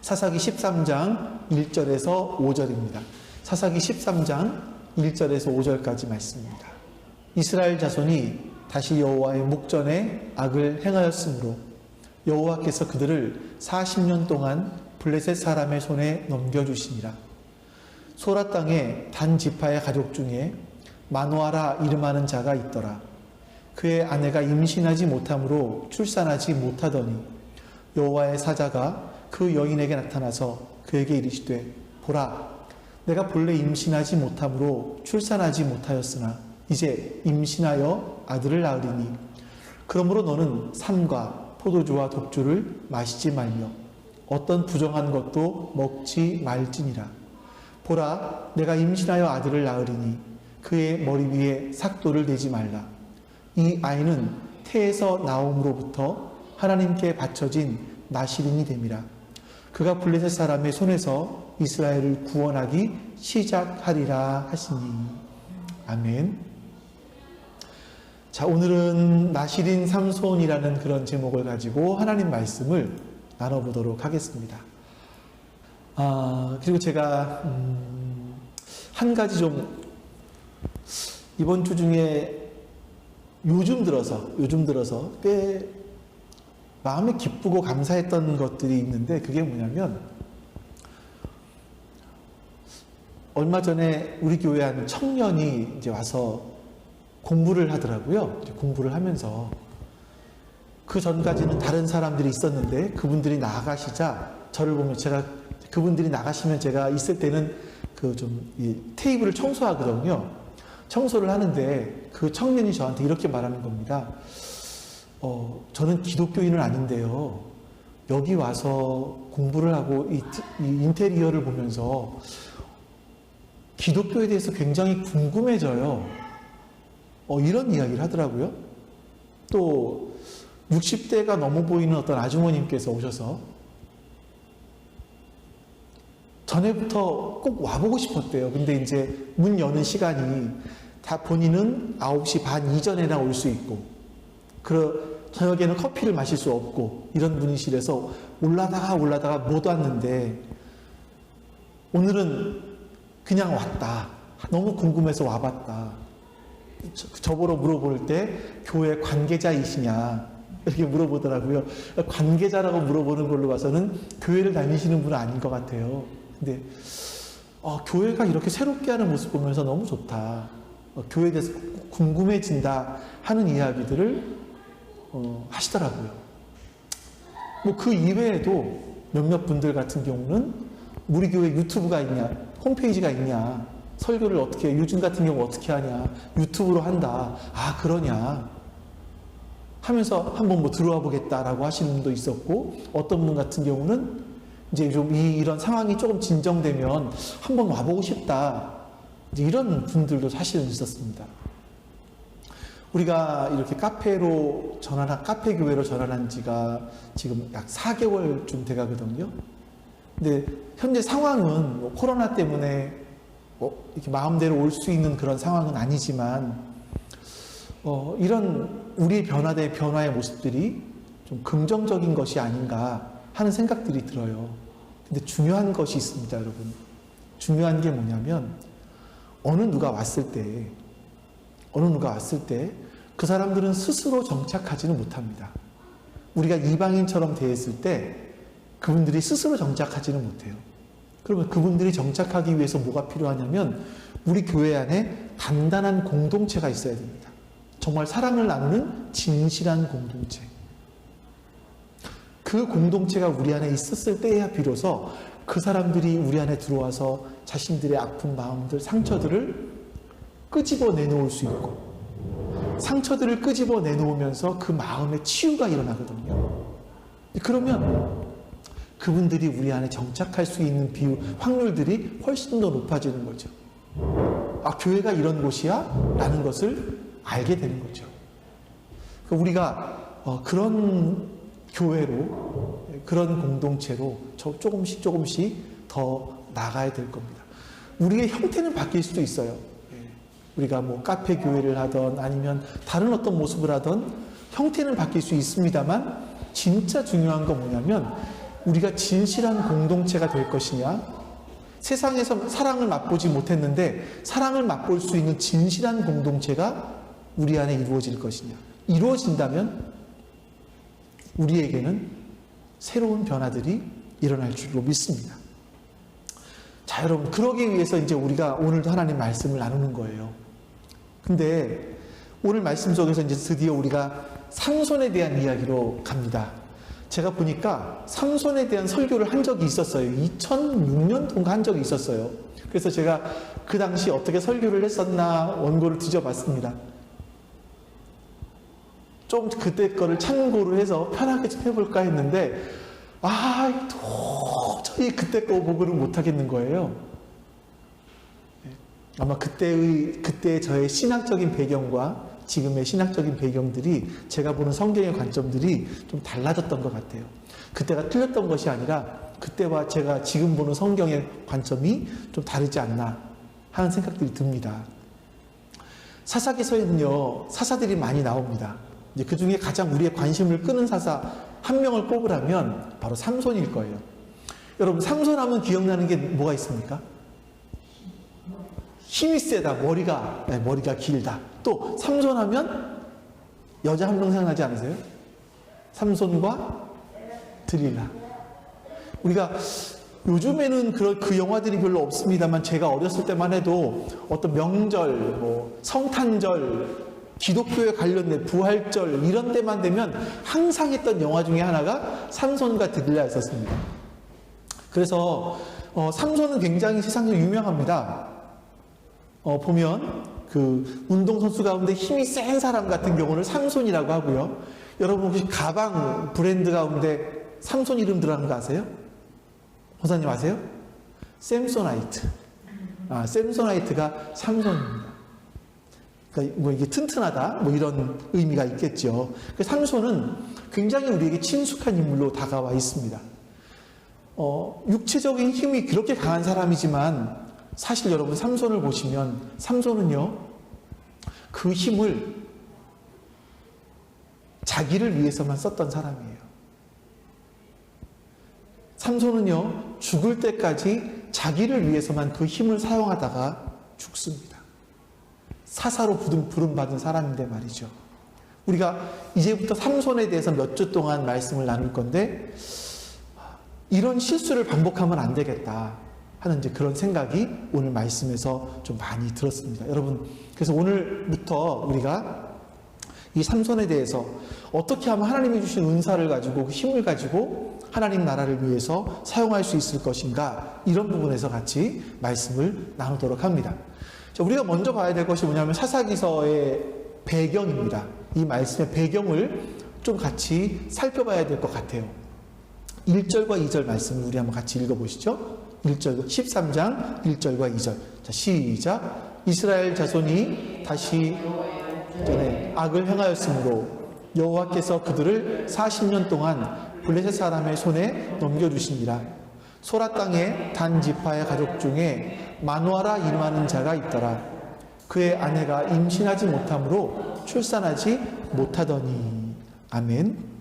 사사기 13장 1절에서 5절입니다. 사사기 13장 1절에서 5절까지 말씀입니다. 이스라엘 자손이 다시 여호와의 목전에 악을 행하였으므로 여호와께서 그들을 40년 동안 블레셋 사람의 손에 넘겨주시니라. 소라 땅에 단 지파의 가족 중에 마노아라 이름하는 자가 있더라. 그의 아내가 임신하지 못함으로 출산하지 못하더니 여호와의 사자가 그 여인에게 나타나서 그에게 이르시되 보라, 내가 본래 임신하지 못함으로 출산하지 못하였으나 이제 임신하여 아들을 낳으리니 그러므로 너는 삼과 포도주와 독주를 마시지 말며 어떤 부정한 것도 먹지 말지니라. 보라, 내가 임신하여 아들을 낳으리니 그의 머리 위에 삭도를 내지 말라. 이 아이는 태에서 나옴으로부터 하나님께 바쳐진 나시린이 됨이라. 그가 블레셋 사람의 손에서 이스라엘을 구원하기 시작하리라 하시니. 아멘. 자, 오늘은 나시린 삼손이라는 그런 제목을 가지고 하나님 말씀을 나눠보도록 하겠습니다. 그리고 제가 한 가지 좀 이번 주 중에 요즘 들어서 꽤 마음에 기쁘고 감사했던 것들이 있는데, 그게 뭐냐면 얼마 전에 우리 교회 한 청년이 이제 와서 공부를 하더라고요. 공부를 하면서 그 전까지는 다른 사람들이 있었는데 그분들이 나가시자 저를 보면 그분들이 나가시면 제가 있을 때는 그 좀 테이블을 청소하거든요. 청소를 하는데 그 청년이 저한테 이렇게 말하는 겁니다. 저는 기독교인은 아닌데요. 여기 와서 공부를 하고 이 인테리어를 보면서 기독교에 대해서 굉장히 궁금해져요. 이런 이야기를 하더라고요. 또 60대가 넘어 보이는 어떤 아주머님께서 오셔서 전에부터 꼭 와보고 싶었대요. 근데 이제 문 여는 시간이 다 본인은 9시 반 이전에나 올 수 있고, 저녁에는 커피를 마실 수 없고, 이런 분이시라서 올라다가 못 왔는데, 오늘은 그냥 왔다. 너무 궁금해서 와봤다. 저보러 물어볼 때, 교회 관계자이시냐? 이렇게 물어보더라고요. 관계자라고 물어보는 걸로 봐서는 교회를 다니시는 분은 아닌 것 같아요. 근데 교회가 이렇게 새롭게 하는 모습 보면서 너무 좋다. 교회에 대해서 궁금해진다 하는 이야기들을 하시더라고요. 뭐 그 이외에도 몇몇 분들 같은 경우는 우리 교회 유튜브가 있냐, 홈페이지가 있냐, 설교를 어떻게, 요즘 같은 경우 어떻게 하냐, 유튜브로 한다. 그러냐 하면서 한번 뭐 들어와 보겠다라고 하시는 분도 있었고, 어떤 분 같은 경우는 이제 좀 이런 상황이 조금 진정되면 한번 와보고 싶다. 이제 이런 분들도 사실은 있었습니다. 우리가 이렇게 카페 교회로 전환한 지가 지금 약 4개월쯤 돼가거든요. 근데 현재 상황은 뭐 코로나 때문에 이렇게 마음대로 올 수 있는 그런 상황은 아니지만, 이런 우리의 변화의 모습들이 좀 긍정적인 것이 아닌가 하는 생각들이 들어요. 근데 중요한 것이 있습니다, 여러분. 중요한 게 뭐냐면, 어느 누가 왔을 때 그 사람들은 스스로 정착하지는 못합니다. 우리가 이방인처럼 대했을 때 그분들이 스스로 정착하지는 못해요. 그러면 그분들이 정착하기 위해서 뭐가 필요하냐면, 우리 교회 안에 단단한 공동체가 있어야 됩니다. 정말 사랑을 나누는 진실한 공동체. 그 공동체가 우리 안에 있었을 때야 비로소 그 사람들이 우리 안에 들어와서 자신들의 아픈 마음들, 상처들을 끄집어 내놓을 수 있고, 상처들을 끄집어 내놓으면서 그 마음의 치유가 일어나거든요. 그러면 그분들이 우리 안에 정착할 수 있는 확률들이 훨씬 더 높아지는 거죠. 교회가 이런 곳이야? 라는 것을 알게 되는 거죠. 우리가 그런 교회로, 그런 공동체로 조금씩 더 나가야 될 겁니다. 우리의 형태는 바뀔 수도 있어요. 우리가 뭐 카페 교회를 하던 아니면 다른 어떤 모습을 하던 형태는 바뀔 수 있습니다만, 진짜 중요한 건 뭐냐면 우리가 진실한 공동체가 될 것이냐, 세상에서 사랑을 맛보지 못했는데 사랑을 맛볼 수 있는 진실한 공동체가 우리 안에 이루어질 것이냐. 이루어진다면 우리에게는 새로운 변화들이 일어날 줄로 믿습니다. 자, 여러분, 그러기 위해서 이제 우리가 오늘도 하나님 말씀을 나누는 거예요. 근데 오늘 말씀 속에서 이제 드디어 우리가 삼손에 대한 이야기로 갑니다. 제가 보니까 삼손에 대한 설교를 한 적이 있었어요. 2006년도인가 한 적이 있었어요. 그래서 제가 그 당시 어떻게 설교를 했었나 원고를 뒤져봤습니다. 좀 그때 거를 참고로 해서 편하게 좀 해볼까 했는데 도저히 그때 거 보고는 못하겠는 거예요. 아마 그때의 저의 신학적인 배경과 지금의 신학적인 배경들이, 제가 보는 성경의 관점들이 좀 달라졌던 것 같아요. 그때가 틀렸던 것이 아니라 그때와 제가 지금 보는 성경의 관점이 좀 다르지 않나 하는 생각들이 듭니다. 사사기서에는요, 사사들이 많이 나옵니다. 이제 그 중에 가장 우리의 관심을 끄는 사사 한 명을 꼽으라면 바로 삼손일 거예요. 여러분, 삼손하면 기억나는 게 뭐가 있습니까? 힘이 세다, 머리가 길다. 또 삼손하면 여자 한 명 생각나지 않으세요? 삼손과 드릴라. 우리가 요즘에는 그 영화들이 별로 없습니다만, 제가 어렸을 때만 해도 어떤 명절, 성탄절, 기독교에 관련된 부활절 이런 때만 되면 항상 했던 영화 중에 하나가 삼손과 드릴라였었습니다. 그래서 삼손은 굉장히 세상에서 유명합니다. 보면 그 운동선수 가운데 힘이 센 사람 같은 경우는 삼손이라고 하고요. 여러분 혹시 가방 브랜드 가운데 삼손 이름 들어가는 거 아세요? 호사님 아세요? 샘소나이트. 샘소나이트가 삼손입니다. 그러니까 이게 튼튼하다 이런 의미가 있겠죠. 그 삼손은 굉장히 우리에게 친숙한 인물로 다가와 있습니다. 육체적인 힘이 그렇게 강한 사람이지만 사실 여러분, 삼손을 보시면 삼손은요, 그 힘을 자기를 위해서만 썼던 사람이에요. 삼손은요, 죽을 때까지 자기를 위해서만 그 힘을 사용하다가 죽습니다. 사사로 부름받은 사람인데 말이죠. 우리가 이제부터 삼손에 대해서 몇 주 동안 말씀을 나눌 건데, 이런 실수를 반복하면 안 되겠다 하는 이제 그런 생각이 오늘 말씀에서 좀 많이 들었습니다. 여러분, 그래서 오늘부터 우리가 이 삼손에 대해서 어떻게 하면 하나님이 주신 은사를 가지고, 그 힘을 가지고 하나님 나라를 위해서 사용할 수 있을 것인가, 이런 부분에서 같이 말씀을 나누도록 합니다. 자, 우리가 먼저 봐야 될 것이 뭐냐면 사사기서의 배경입니다. 이 말씀의 배경을 좀 같이 살펴봐야 될 것 같아요. 1절과 2절 말씀을 우리 한번 같이 읽어보시죠. 1절, 13장 1절과 2절. 자, 시작. 이스라엘 자손이 다시 전에 악을 행하였으므로 여호와께서 그들을 40년 동안 블레셋 사람의 손에 넘겨주시니라. 소라 땅에 단 지파의 가족 중에 마누아라 이름하는 자가 있더라. 그의 아내가 임신하지 못함으로 출산하지 못하더니. 아멘.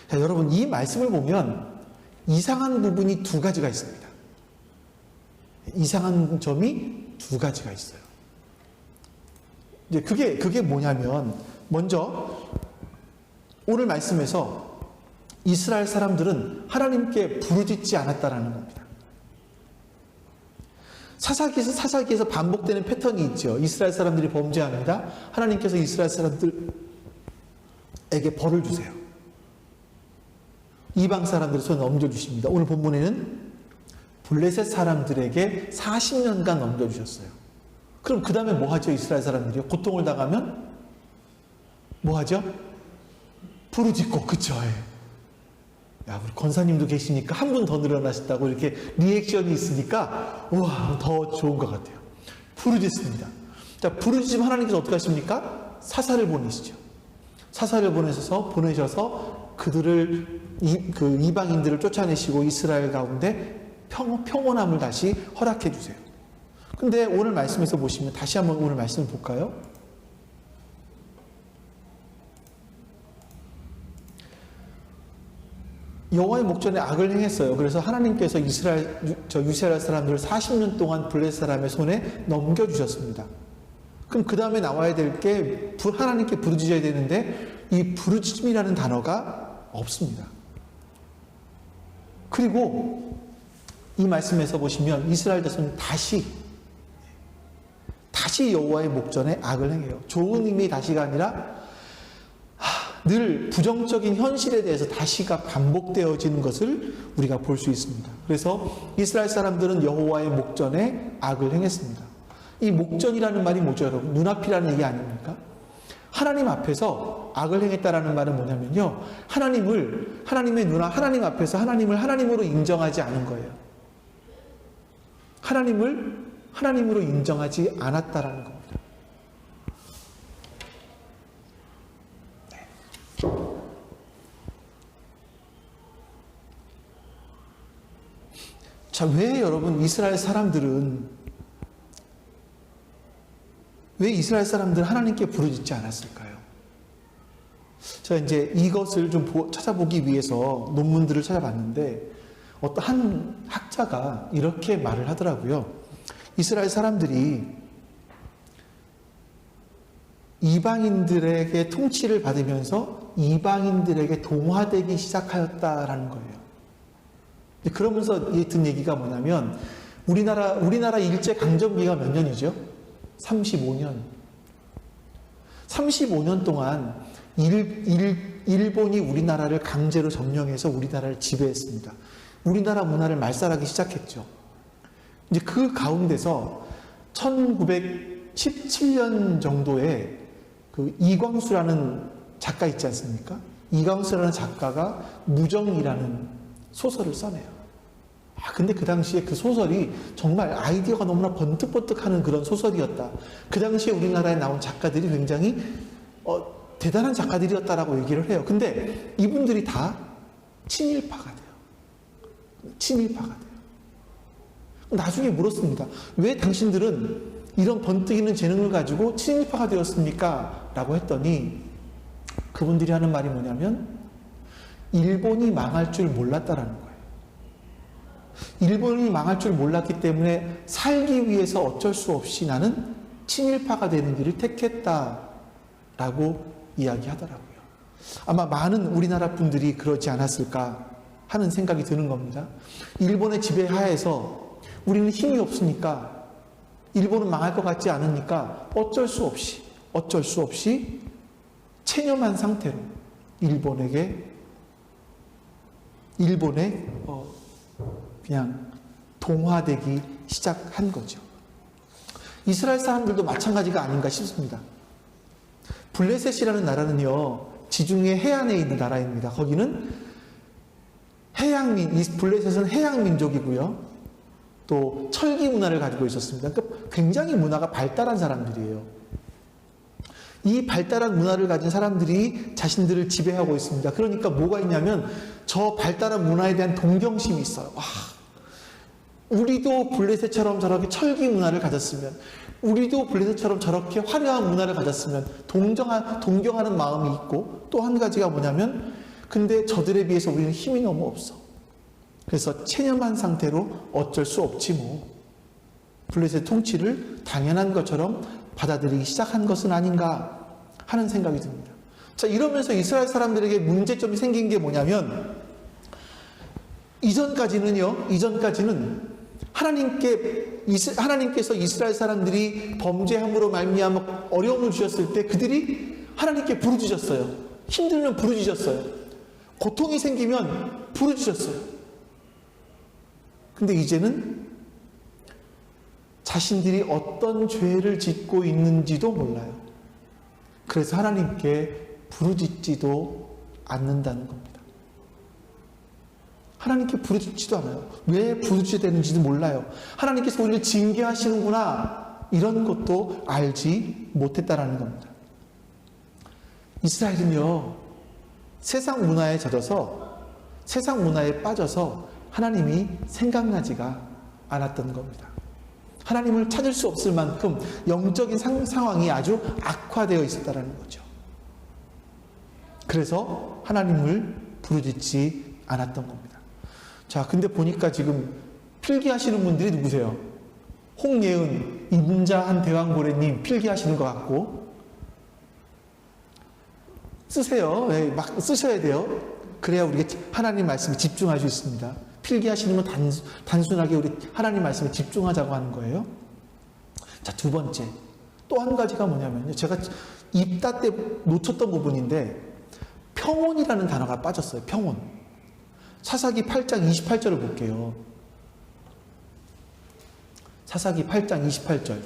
자, 여러분, 이 말씀을 보면 이상한 부분이 두 가지가 있습니다. 이상한 점이 두 가지가 있어요. 이제 그게 뭐냐면, 먼저 오늘 말씀에서 이스라엘 사람들은 하나님께 부르짖지 않았다라는 겁니다. 사사기에서 반복되는 패턴이 있죠. 이스라엘 사람들이 범죄합니다. 하나님께서 이스라엘 사람들에게 벌을 주세요. 이방 사람들의 손에 넘겨주십니다. 오늘 본문에는 블레셋 사람들에게 40년간 넘겨주셨어요. 그럼 그 다음에 뭐 하죠? 이스라엘 사람들이요? 고통을 당하면 뭐 하죠? 부르짖고, 그쵸? 야, 우리 권사님도 계시니까 한 분 더 늘어나셨다고 이렇게 리액션이 있으니까 우와, 더 좋은 것 같아요. 부르짖습니다. 자, 부르짖으면 하나님께서 어떻게 하십니까? 사사를 보내시죠. 사사를 보내셔서 그들을 그 이방인들을 쫓아내시고 이스라엘 가운데 평온함을 다시 허락해 주세요. 근데 오늘 말씀에서 보시면 다시 한번 오늘 말씀을 볼까요? 여호와의 목전에 악을 행했어요. 그래서 하나님께서 유스라엘 사람들을 40년 동안 블레셋 사람의 손에 넘겨주셨습니다. 그럼 그 다음에 나와야 될 게 하나님께 부르짖어야 되는데 이 부르짖음이라는 단어가 없습니다. 그리고 이 말씀에서 보시면 이스라엘 자손은 다시 여호와의 목전에 악을 행해요. 좋은 의미의 다시가 아니라 늘 부정적인 현실에 대해서 다시가 반복되어지는 것을 우리가 볼 수 있습니다. 그래서 이스라엘 사람들은 여호와의 목전에 악을 행했습니다. 이 목전이라는 말이 뭐죠, 여러분? 눈앞이라는 얘기 아닙니까? 하나님 앞에서 악을 행했다라는 말은 뭐냐면요, 하나님의 눈앞, 하나님 앞에서 하나님을 하나님으로 인정하지 않은 거예요. 하나님을 하나님으로 인정하지 않았다라는 겁니다. 자, 왜 여러분 이스라엘 사람들은 하나님께 부르짖지 않았을까요? 제가 이제 이것을 좀 찾아보기 위해서 논문들을 찾아봤는데 어떤 한 학자가 이렇게 말을 하더라고요. 이스라엘 사람들이 이방인들에게 통치를 받으면서 이방인들에게 동화되기 시작하였다라는 거예요. 그러면서 든 얘기가 뭐냐면 우리나라 일제 강점기가 몇 년이죠? 35년. 35년 동안 일본이 우리나라를 강제로 점령해서 우리나라를 지배했습니다. 우리나라 문화를 말살하기 시작했죠. 이제 그 가운데서 1917년 정도에 그 이광수라는 작가 있지 않습니까? 이광수라는 작가가 무정이라는 소설을 써내요. 근데 그 당시에 그 소설이 정말 아이디어가 너무나 번뜩번뜩하는 그런 소설이었다. 그 당시에 우리나라에 나온 작가들이 굉장히 대단한 작가들이었다라고 얘기를 해요. 근데 이분들이 다 친일파가 돼요. 친일파가 돼요. 나중에 물었습니다. 왜 당신들은 이런 번뜩이는 재능을 가지고 친일파가 되었습니까? 라고 했더니 그분들이 하는 말이 뭐냐면 일본이 망할 줄 몰랐다라는 거예요. 일본이 망할 줄 몰랐기 때문에 살기 위해서 어쩔 수 없이 나는 친일파가 되는 길을 택했다라고 이야기하더라고요. 아마 많은 우리나라 분들이 그러지 않았을까 하는 생각이 드는 겁니다. 일본의 지배하에서 우리는 힘이 없으니까, 일본은 망할 것 같지 않으니까 어쩔 수 없이 체념한 상태로 일본에 그냥 동화되기 시작한 거죠. 이스라엘 사람들도 마찬가지가 아닌가 싶습니다. 블레셋이라는 나라는요, 지중해 해안에 있는 나라입니다. 거기는 블레셋은 해양민족이고요. 또 철기 문화를 가지고 있었습니다. 그러니까 굉장히 문화가 발달한 사람들이에요. 이 발달한 문화를 가진 사람들이 자신들을 지배하고 있습니다. 그러니까 뭐가 있냐면 저 발달한 문화에 대한 동경심이 있어요. 우리도 블레셋처럼 저렇게 철기 문화를 가졌으면, 우리도 블레셋처럼 저렇게 화려한 문화를 가졌으면 동경하는 마음이 있고, 또 한 가지가 뭐냐면 근데 저들에 비해서 우리는 힘이 너무 없어. 그래서 체념한 상태로 어쩔 수 없지 뭐, 블레셋 통치를 당연한 것처럼 받아들이기 시작한 것은 아닌가 하는 생각이 듭니다. 자, 이러면서 이스라엘 사람들에게 문제점이 생긴 게 뭐냐면, 이전까지는 하나님께서 이스라엘 사람들이 범죄함으로 말미암아 어려움을 주셨을 때 그들이 하나님께 부르짖었어요. 힘들면 부르짖었어요. 고통이 생기면 부르짖었어요. 근데 이제는 자신들이 어떤 죄를 짓고 있는지도 몰라요. 그래서 하나님께 부르짖지도 않는다는 겁니다. 하나님께 부르짖지도 않아요. 왜 부르짖어야 되는지도 몰라요. 하나님께서 우리를 징계하시는구나, 이런 것도 알지 못했다라는 겁니다. 이스라엘은요, 세상 문화에 젖어서, 세상 문화에 빠져서 하나님이 생각나지가 않았던 겁니다. 하나님을 찾을 수 없을 만큼 영적인 상황이 아주 악화되어 있었다는 거죠. 그래서 하나님을 부르짖지 않았던 겁니다. 자, 근데 보니까 지금 필기하시는 분들이 누구세요? 홍예은, 임자한 대왕고래님 필기하시는 것 같고, 쓰세요. 네, 막 쓰셔야 돼요. 그래야 우리가 하나님 말씀에 집중할 수 있습니다. 필기하시는 건 단순하게 우리 하나님 말씀에 집중하자고 하는 거예요. 자, 두 번째. 또 한 가지가 뭐냐면요. 제가 입다 때 놓쳤던 부분인데, 평온이라는 단어가 빠졌어요. 평온. 사사기 8장 28절을 볼게요. 사사기 8장 28절.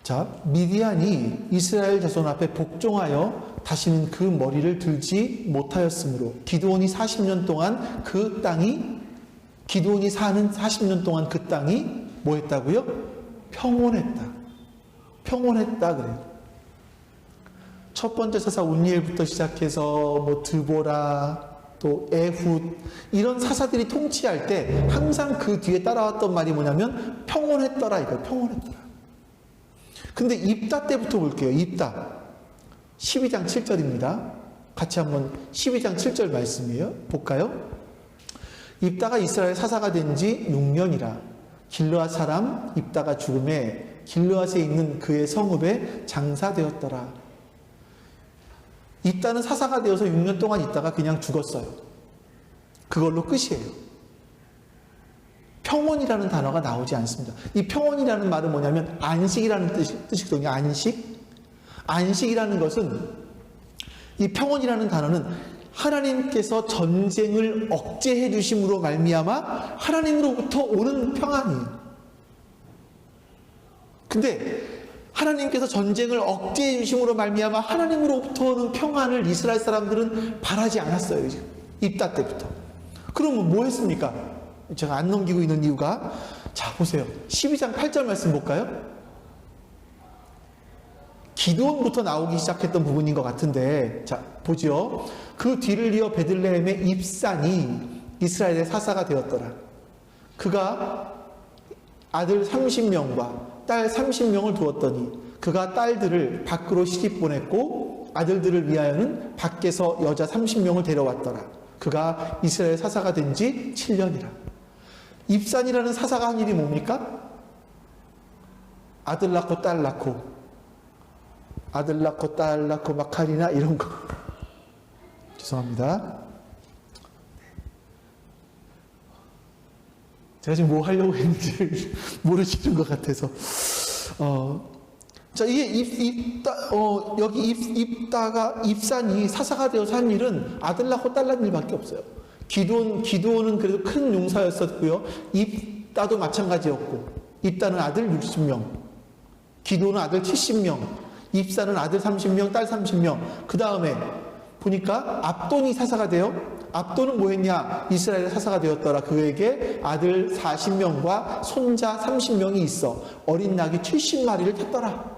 자, 미디안이 이스라엘 자손 앞에 복종하여 다시는 그 머리를 들지 못하였으므로 기드온이 40년 동안 그 땅이 기드온이 사는 40년 동안 그 땅이 뭐 했다고요? 평온했다. 평온했다 그래요. 첫 번째 사사 운니엘부터 시작해서 뭐 드보라 또 에훗 이런 사사들이 통치할 때 항상 그 뒤에 따라왔던 말이 뭐냐면 평온했더라 이거 평온했더라. 근데 입다 때부터 볼게요. 입다 12장 7절입니다. 같이 한번 12장 7절 말씀이에요. 볼까요? 입다가 이스라엘 사사가 된 지 6년이라 길르앗 사람 입다가 죽음에 길르앗에 있는 그의 성읍에 장사되었더라. 입다는 사사가 되어서 6년 동안 있다가 그냥 죽었어요. 그걸로 끝이에요. 평온이라는 단어가 나오지 않습니다. 이 평온이라는 말은 뭐냐면 안식이라는 뜻이거든요. 안식. 안식이라는 것은 이 평온이라는 단어는 하나님께서 전쟁을 억제해 주심으로 말미암아 하나님으로부터 오는 평안이에요. 근데 하나님께서 전쟁을 억제해 주심으로 말미암아 하나님으로부터 오는 평안을 이스라엘 사람들은 바라지 않았어요. 지금 입다 때부터. 그러면 뭐 했습니까? 제가 안 넘기고 있는 이유가 자 보세요. 12장 8절 말씀 볼까요? 기드온부터 나오기 시작했던 부분인 것 같은데 자 보죠. 그 뒤를 이어 베들레헴의 입산이 이스라엘의 사사가 되었더라. 그가 아들 30명과 딸 30명을 두었더니 그가 딸들을 밖으로 시집 보냈고 아들들을 위하여는 밖에서 여자 30명을 데려왔더라. 그가 이스라엘 사사가 된 지 7년이라. 입산이라는 사사가 한 일이 뭡니까? 아들 낳고 딸 낳고 아들 낳고 딸 낳고 마카리나 이런 거 죄송합니다. 제가 지금 뭐 하려고 했는지 모르시는 것 같아서 자 이게 여기 입다가 입산이 사사가 되어서 한 일은 아들 낳고 딸 낳은 일밖에 없어요. 기드온은 그래도 큰 용사였었고요. 입다도 마찬가지였고 입다는 아들 60명 기드온은 아들 70명 입사는 아들 30명, 딸 30명. 그 다음에 보니까 압돈이 사사가 돼요. 압돈은 뭐 했냐? 이스라엘의 사사가 되었더라. 그에게 아들 40명과 손자 30명이 있어. 어린 낙이 70마리를 탔더라.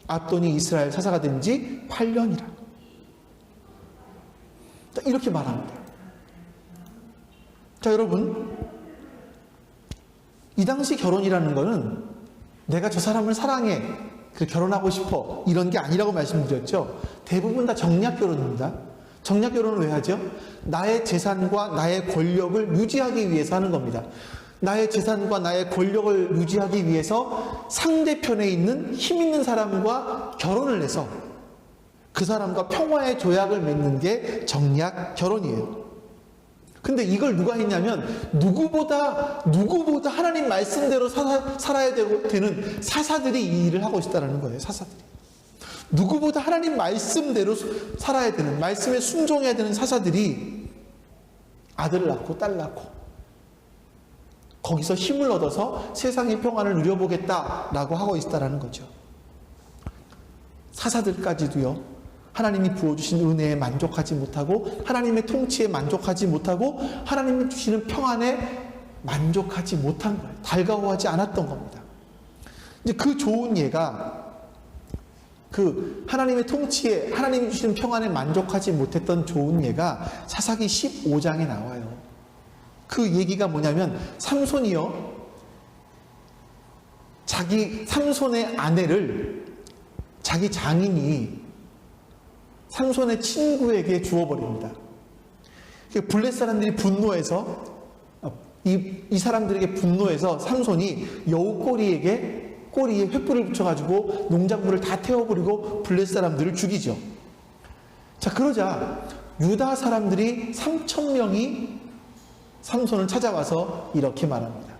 압돈이 이스라엘 사사가 된 지 8년이라. 이렇게 말합니다. 자, 여러분. 이 당시 결혼이라는 거는 내가 저 사람을 사랑해. 결혼하고 싶어 이런 게 아니라고 말씀드렸죠. 대부분 다 정략 결혼입니다. 정략 결혼을 왜 하죠? 나의 재산과 나의 권력을 유지하기 위해서 하는 겁니다. 나의 재산과 나의 권력을 유지하기 위해서 상대편에 있는 힘 있는 사람과 결혼을 해서 그 사람과 평화의 조약을 맺는 게 정략 결혼이에요. 근데 이걸 누가 했냐면 누구보다 하나님 말씀대로 살아야 되는 사사들이 이 일을 하고 있다는 거예요. 사사들이. 누구보다 하나님 말씀대로 살아야 되는, 말씀에 순종해야 되는 사사들이 아들을 낳고 딸 낳고 거기서 힘을 얻어서 세상의 평안을 누려보겠다라고 하고 있다는 거죠. 사사들까지도요. 하나님이 부어주신 은혜에 만족하지 못하고 하나님의 통치에 만족하지 못하고 하나님이 주시는 평안에 만족하지 못한 거예요. 달가워하지 않았던 겁니다. 이제 그 좋은 예가 그 하나님의 통치에 하나님이 주시는 평안에 만족하지 못했던 좋은 예가 사사기 15장에 나와요. 그 얘기가 뭐냐면 삼손이요. 삼손의 아내를 자기 장인이 삼손의 친구에게 주어버립니다. 블레 사람들이 분노해서 이 사람들에게 분노해서 삼손이 여우 꼬리에 횃불을 붙여가지고 농작물을 다 태워버리고 블레 사람들을 죽이죠. 자, 그러자 유다 사람들이 3,000명이 삼손을 찾아와서 이렇게 말합니다.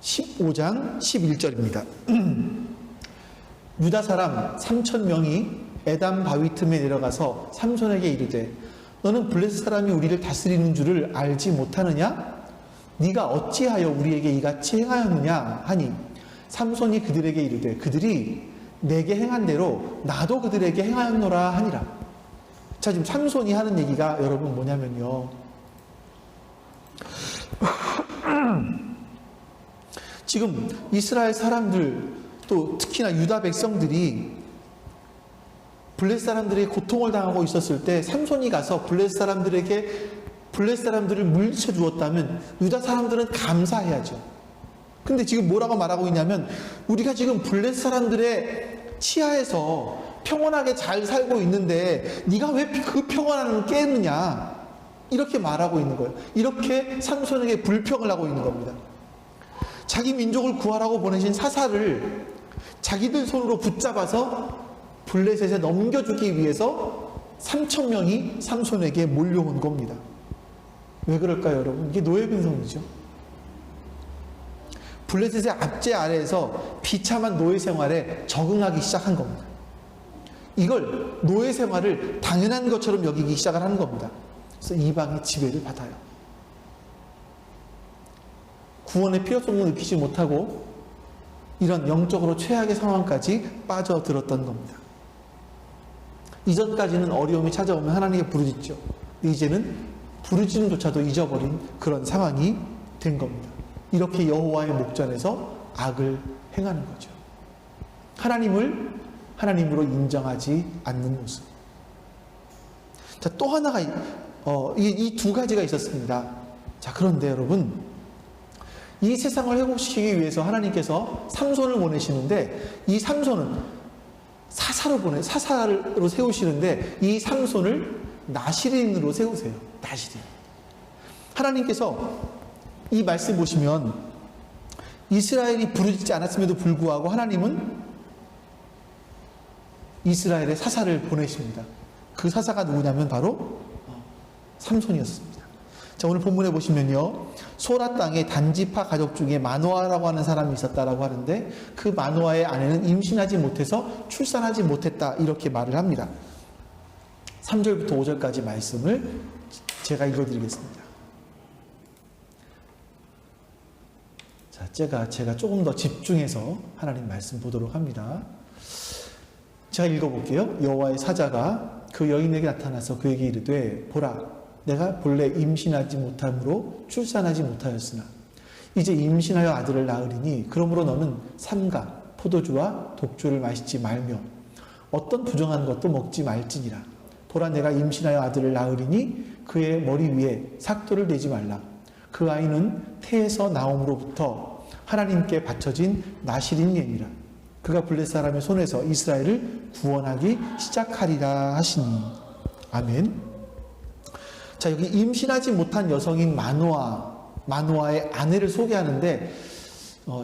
15장 11절입니다. 유다 사람 3,000명이 에담 바위 틈에 내려가서 삼손에게 이르되 너는 블레셋 사람이 우리를 다스리는 줄을 알지 못하느냐? 네가 어찌하여 우리에게 이같이 행하였느냐 하니 삼손이 그들에게 이르되 그들이 내게 행한 대로 나도 그들에게 행하였노라 하니라. 자, 지금 삼손이 하는 얘기가 여러분 뭐냐면요, 지금 이스라엘 사람들 또 특히나 유다 백성들이 블레셋 사람들의 고통을 당하고 있었을 때 삼손이 가서 블레셋 사람들을 물리쳐 주었다면 유다 사람들은 감사해야죠. 근데 지금 뭐라고 말하고 있냐면 우리가 지금 블레셋 사람들의 치하에서 평온하게 잘 살고 있는데 네가 왜 그 평온함을 깨느냐, 이렇게 말하고 있는 거예요. 이렇게 삼손에게 불평을 하고 있는 겁니다. 자기 민족을 구하라고 보내신 사사를 자기들 손으로 붙잡아서 블레셋에 넘겨주기 위해서 3,000명이 삼손에게 몰려온 겁니다. 왜 그럴까요, 여러분? 이게 노예 근성이죠. 블레셋의 압제 아래에서 비참한 노예 생활에 적응하기 시작한 겁니다. 이걸 노예 생활을 당연한 것처럼 여기기 시작을 하는 겁니다. 그래서 이방의 지배를 받아요. 구원의 필요성을 느끼지 못하고 이런 영적으로 최악의 상황까지 빠져들었던 겁니다. 이전까지는 어려움이 찾아오면 하나님께 부르짖죠. 이제는 부르짖음조차도 잊어버린 그런 상황이 된 겁니다. 이렇게 여호와의 목전에서 악을 행하는 거죠. 하나님으로 인정하지 않는 모습. 자, 또 하나가 이 두 가지가 있었습니다. 자, 그런데 여러분, 이 세상을 회복시키기 위해서 하나님께서 삼손을 보내시는데 이 삼손은 사사로 세우시는데 이 삼손을 나시린으로 세우세요. 나시린. 하나님께서 이 말씀 보시면 이스라엘이 부르짖지 않았음에도 불구하고 하나님은 이스라엘의 사사를 보내십니다. 그 사사가 누구냐면 바로 삼손이었습니다. 자, 오늘 본문에 보시면요, 소라 땅에 단지파 가족 중에 마노아라고 하는 사람이 있었다라고 하는데 그 마노아의 아내는 임신하지 못해서 출산하지 못했다, 이렇게 말을 합니다. 3절부터 5절까지 말씀을 제가 읽어드리겠습니다. 자, 제가 조금 더 집중해서 하나님 말씀 보도록 합니다. 제가 읽어볼게요. 여호와의 사자가 그 여인에게 나타나서 그에게 이르되 보라, 내가 본래 임신하지 못함으로 출산하지 못하였으나 이제 임신하여 아들을 낳으리니 그러므로 너는 삼가 포도주와 독주를 마시지 말며 어떤 부정한 것도 먹지 말지니라. 보라, 내가 임신하여 아들을 낳으리니 그의 머리 위에 삭도를 내지 말라. 그 아이는 태에서 나옴으로부터 하나님께 바쳐진 나시린이니라. 그가 블레셋 사람의 손에서 이스라엘을 구원하기 시작하리라 하시니. 아멘. 자, 여기 임신하지 못한 여성인 마노아의 아내를 소개하는데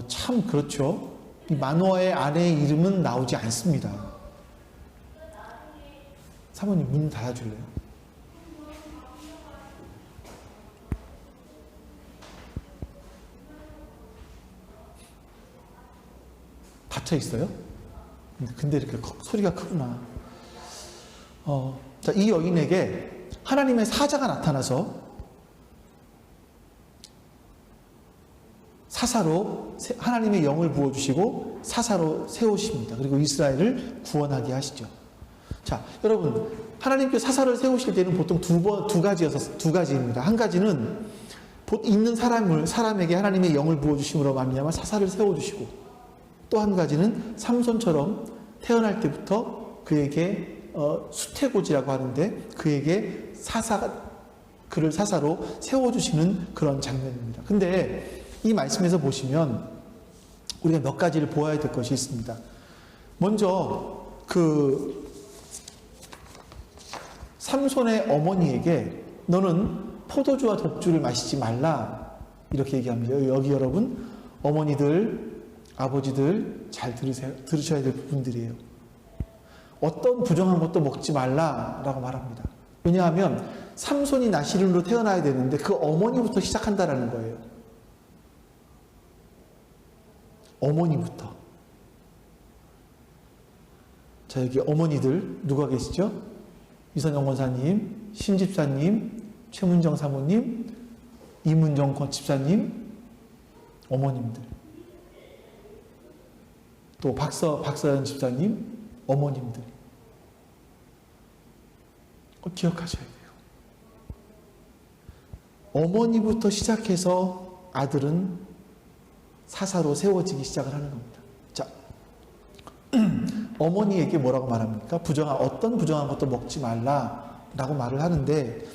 참 그렇죠. 이 마노아의 아내의 이름은 나오지 않습니다. 사모님, 문 닫아줄래요? 닫혀 있어요? 근데 이렇게 소리가 크구나. 자, 이 여인에게 하나님의 사자가 나타나서 사사로 하나님의 영을 부어주시고 사사로 세우십니다. 그리고 이스라엘을 구원하게 하시죠. 자, 여러분, 하나님께 사사를 세우실 때는 보통 두 가지입니다. 한 가지는 있는 사람에게 하나님의 영을 부어주심으로 말미암아 사사를 세워주시고, 또 한 가지는 삼손처럼 태어날 때부터 그에게 수태고지라고 하는데 그에게 그를 사사로 세워주시는 그런 장면입니다. 근데 이 말씀에서 보시면 우리가 몇 가지를 보아야 될 것이 있습니다. 먼저 삼손의 어머니에게 너는 포도주와 독주를 마시지 말라 이렇게 얘기합니다. 여기 여러분 어머니들, 아버지들 잘 들으셔야 될 부분들이에요. 어떤 부정한 것도 먹지 말라라고 말합니다. 왜냐하면 삼손이 나시린으로 태어나야 되는데 그 어머니부터 시작한다라는 거예요. 어머니부터. 자, 여기 어머니들 누가 계시죠? 이선영 권사님, 신집사님, 최문정 사모님, 이문정 집사님, 어머님들. 또 박서연 집사님, 어머님들. 기억하셔야 돼요. 어머니부터 시작해서 아들은 사사로 세워지기 시작을 하는 겁니다. 자, 어머니에게 뭐라고 말합니까? 어떤 부정한 것도 먹지 말라라고 말을 하는데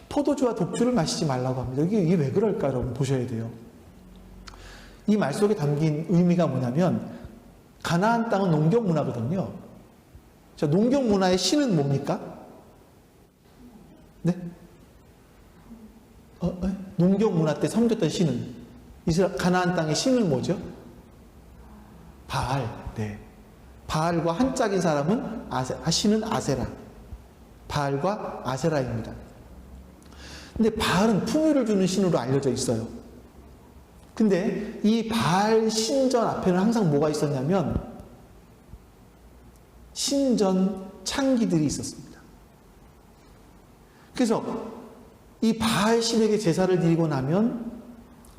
포도주와 독주를 마시지 말라고 합니다. 이게 왜 그럴까 여러분 보셔야 돼요. 이 말 속에 담긴 의미가 뭐냐면 가나안 땅은 농경 문화거든요. 자, 농경 문화의 신은 뭡니까? 네? 농경 문화 때 섬겼던 신은 가나안 땅의 신은 뭐죠? 바알. 네. 바알과 한 짝인 사람은 신은 아세라. 바알과 아세라입니다. 근데 바알은 풍요를 주는 신으로 알려져 있어요. 근데 이 바알 신전 앞에는 항상 뭐가 있었냐면 신전 창기들이 있었습니다. 그래서 이 바알 신에게 제사를 드리고 나면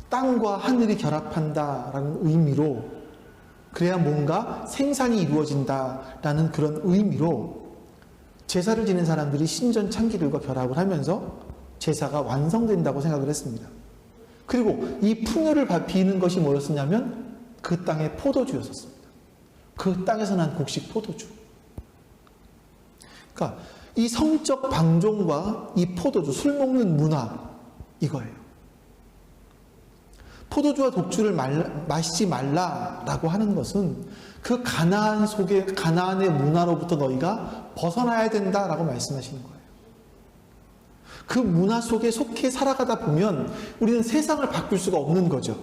땅과 하늘이 결합한다라는 의미로 그래야 뭔가 생산이 이루어진다라는 그런 의미로 제사를 지낸 사람들이 신전 창기들과 결합을 하면서 제사가 완성된다고 생각을 했습니다. 그리고 이 풍요를 비는 것이 뭐였었냐면 그 땅의 포도주였었습니다. 그 땅에서 난 곡식 포도주. 그러니까 이 성적 방종과 이 포도주, 술 먹는 문화 이거예요. 포도주와 독주를 마시지 말라라고 하는 것은 그 가나안의 문화로부터 너희가 벗어나야 된다라고 말씀하시는 거예요. 그 문화 속에 속해 살아가다 보면 우리는 세상을 바꿀 수가 없는 거죠.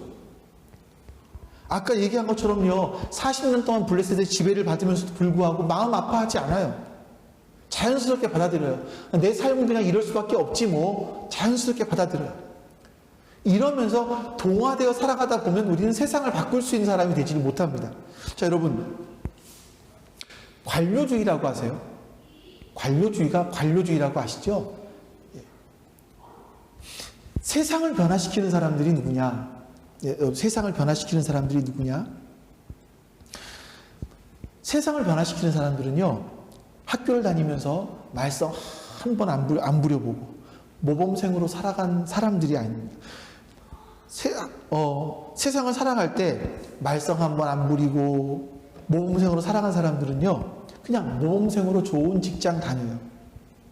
아까 얘기한 것처럼요, 40년 동안 블레셋의 지배를 받으면서도 불구하고 마음 아파하지 않아요. 자연스럽게 받아들여요. 내 삶은 그냥 이럴 수밖에 없지 뭐. 자연스럽게 받아들여요. 이러면서 동화되어 살아가다 보면 우리는 세상을 바꿀 수 있는 사람이 되지 못합니다. 자, 여러분, 관료주의라고 하세요. 관료주의라고 아시죠? 세상을 변화시키는 사람들이 누구냐? 세상을 변화시키는 사람들이 누구냐? 세상을 변화시키는 사람들은요, 학교를 다니면서 말썽 한 번 안 부려보고 모범생으로 살아간 사람들이 아닙니다. 세상을 살아갈 때 말썽 한 번 안 부리고 모범생으로 살아간 사람들은요, 그냥 모범생으로 좋은 직장 다녀요.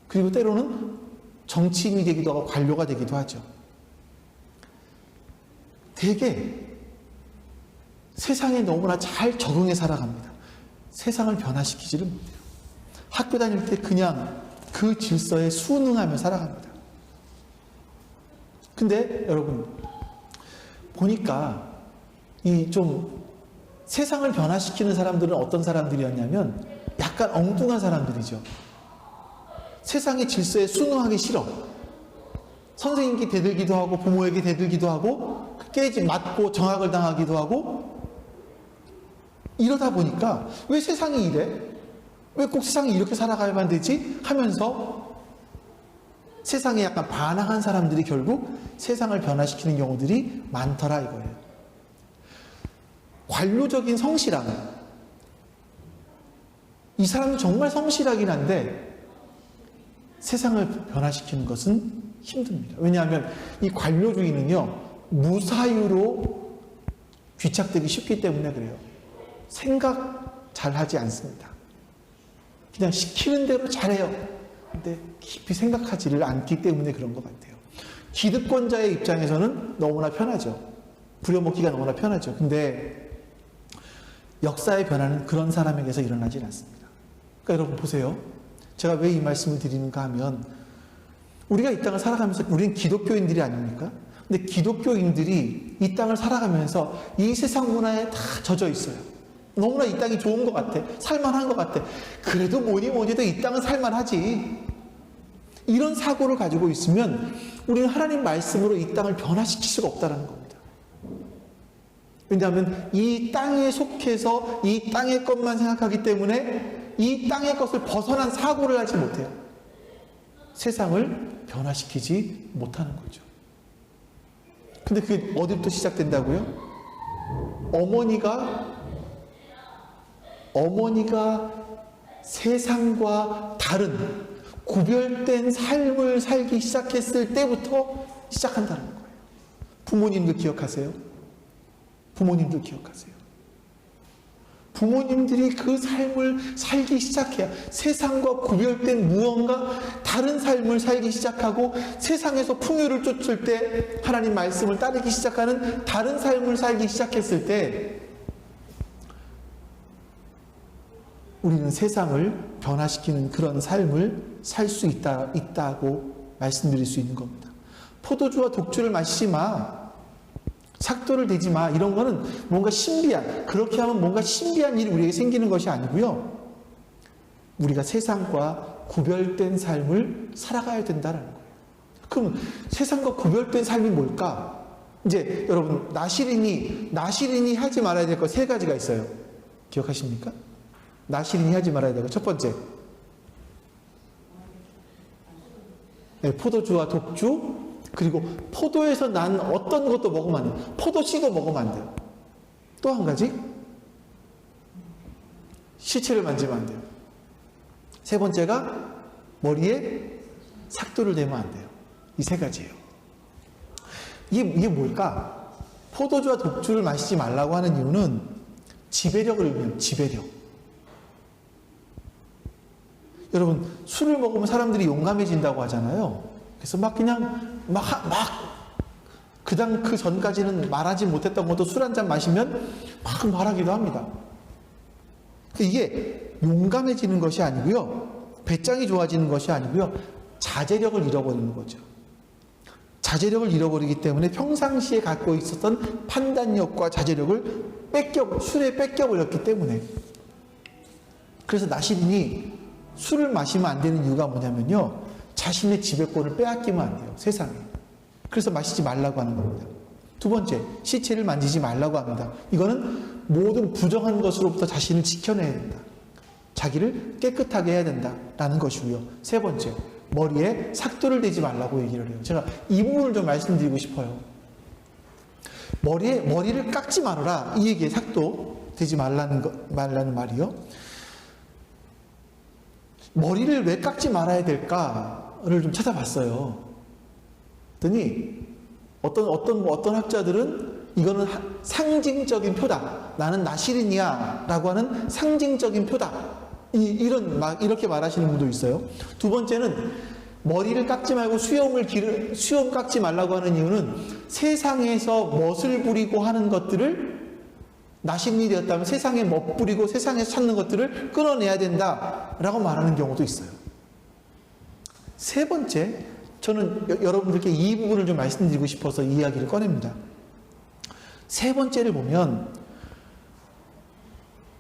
그리고 때로는 정치인이 되기도 하고 관료가 되기도 하죠. 되게 세상에 너무나 잘 적응해 살아갑니다. 세상을 변화시키지를 못해요. 학교 다닐 때 그냥 그 질서에 순응하며 살아갑니다. 근데 여러분 보니까 이 좀 세상을 변화시키는 사람들은 어떤 사람들이었냐면 약간 엉뚱한 사람들이죠. 세상의 질서에 순응하기 싫어. 선생님께 대들기도 하고 부모에게 대들기도 하고 맞고 정학을 당하기도 하고 이러다 보니까 왜 세상이 이래? 왜 꼭 세상이 이렇게 살아가야만 되지? 하면서 세상에 약간 반항한 사람들이 결국 세상을 변화시키는 경우들이 많더라 이거예요. 관료적인 성실함. 이 사람은 정말 성실하긴 한데 세상을 변화시키는 것은 힘듭니다. 왜냐하면 이 관료주의는요, 무사유로 귀착되기 쉽기 때문에 그래요. 생각 잘 하지 않습니다. 그냥 시키는 대로 잘해요. 근데 깊이 생각하지를 않기 때문에 그런 것 같아요. 기득권자의 입장에서는 너무나 편하죠. 부려먹기가 너무나 편하죠. 근데 역사의 변화는 그런 사람에게서 일어나질 않습니다. 그러니까 여러분 보세요. 제가 왜 이 말씀을 드리는가 하면 우리가 이 땅을 살아가면서 우리는 기독교인들이 아닙니까? 근데 기독교인들이 이 땅을 살아가면서 이 세상 문화에 다 젖어 있어요. 너무나 이 땅이 좋은 것 같아. 살만한 것 같아. 그래도 뭐니 해도 이 땅은 살만하지. 이런 사고를 가지고 있으면 우리는 하나님 말씀으로 이 땅을 변화시킬 수가 없다는 겁니다. 왜냐하면 이 땅에 속해서 이 땅의 것만 생각하기 때문에 이 땅의 것을 벗어난 사고를 하지 못해요. 세상을 변화시키지 못하는 거죠. 근데 그게 어디부터 시작된다고요? 어머니가 세상과 다른 구별된 삶을 살기 시작했을 때부터 시작한다는 거예요. 부모님들 기억하세요? 부모님들 기억하세요? 부모님들이 그 삶을 살기 시작해야 세상과 구별된 무언가 다른 삶을 살기 시작하고 세상에서 풍요를 쫓을 때 하나님 말씀을 따르기 시작하는 다른 삶을 살기 시작했을 때 우리는 세상을 변화시키는 그런 삶을 살 수 있다고 말씀드릴 수 있는 겁니다. 포도주와 독주를 마시지 마. 삭도를 대지 마. 이런 거는 뭔가 신비한, 그렇게 하면 뭔가 신비한 일이 우리에게 생기는 것이 아니고요. 우리가 세상과 구별된 삶을 살아가야 된다는 거예요. 그럼 세상과 구별된 삶이 뭘까? 이제 여러분 나시린이 하지 말아야 될 거 세 가지가 있어요. 기억하십니까? 나시린이 하지 말아야 될 거 첫 번째, 네, 포도주와 독주, 그리고 포도에서 난 어떤 것도 먹으면 안 돼요. 포도씨도 먹으면 안 돼요. 또 한 가지, 시체를 만지면 안 돼요. 세 번째가 머리에 삭도를 대면 안 돼요. 이 세 가지예요. 이게 뭘까? 포도주와 독주를 마시지 말라고 하는 이유는 지배력을 의미해요. 지배력. 여러분, 술을 먹으면 사람들이 용감해진다고 하잖아요. 그래서 그 전까지는 말하지 못했던 것도 술 한 잔 마시면 막 말하기도 합니다. 이게 용감해지는 것이 아니고요. 배짱이 좋아지는 것이 아니고요. 자제력을 잃어버리는 거죠. 자제력을 잃어버리기 때문에 평상시에 갖고 있었던 판단력과 자제력을 술에 뺏겨버렸기 때문에. 그래서 나시린이 술을 마시면 안 되는 이유가 뭐냐면요. 자신의 지배권을 빼앗기면 안 돼요. 세상에. 그래서 마시지 말라고 하는 겁니다. 두 번째, 시체를 만지지 말라고 합니다. 이거는 모든 부정한 것으로부터 자신을 지켜내야 된다. 자기를 깨끗하게 해야 된다라는 것이고요. 세 번째, 머리에 삭도를 대지 말라고 얘기를 해요. 제가 이 부분을 좀 말씀드리고 싶어요. 머리를 깎지 말아라. 이 얘기에 삭도 대지 말라는 말이요. 머리를 왜 깎지 말아야 될까를 좀 찾아봤어요. 그랬더니 어떤 학자들은 이거는 상징적인 표다. 나는 나시린이야 라고 하는 상징적인 표다. 이렇게 말하시는 분도 있어요. 두 번째는 머리를 깎지 말고 수염 깎지 말라고 하는 이유는 세상에서 멋을 부리고 하는 것들을 나시린이 되었다면 세상에 멋부리고 세상에서 찾는 것들을 끊어내야 된다라고 말하는 경우도 있어요. 세 번째, 저는 여러분들께 이 부분을 좀 말씀드리고 싶어서 이 이야기를 꺼냅니다. 세 번째를 보면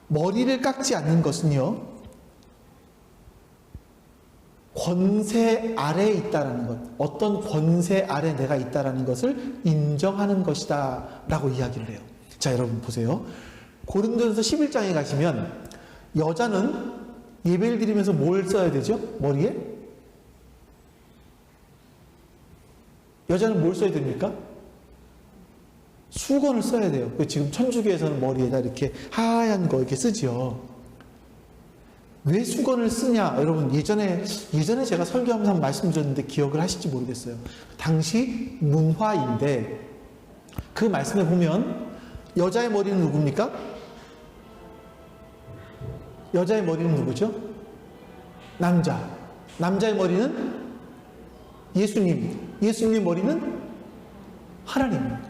머리를 깎지 않는 것은요, 권세 아래에 있다라는 것, 어떤 권세 아래 내가 있다라는 것을 인정하는 것이다 라고 이야기를 해요. 자, 여러분 보세요. 고린도전서 11장에 가시면 여자는 예배를 드리면서 뭘 써야 되죠? 머리에? 여자는 뭘 써야 됩니까? 수건을 써야 돼요. 지금 천주교에서는 머리에다 이렇게 하얀 거 이렇게 쓰죠. 왜 수건을 쓰냐? 여러분 예전에 제가 설교하면서 말씀드렸는데 기억을 하실지 모르겠어요. 당시 문화인데 그 말씀에 보면 여자의 머리는 누굽니까? 여자의 머리는 누구죠? 남자의 머리는 예수님 머리는 하나님입니다.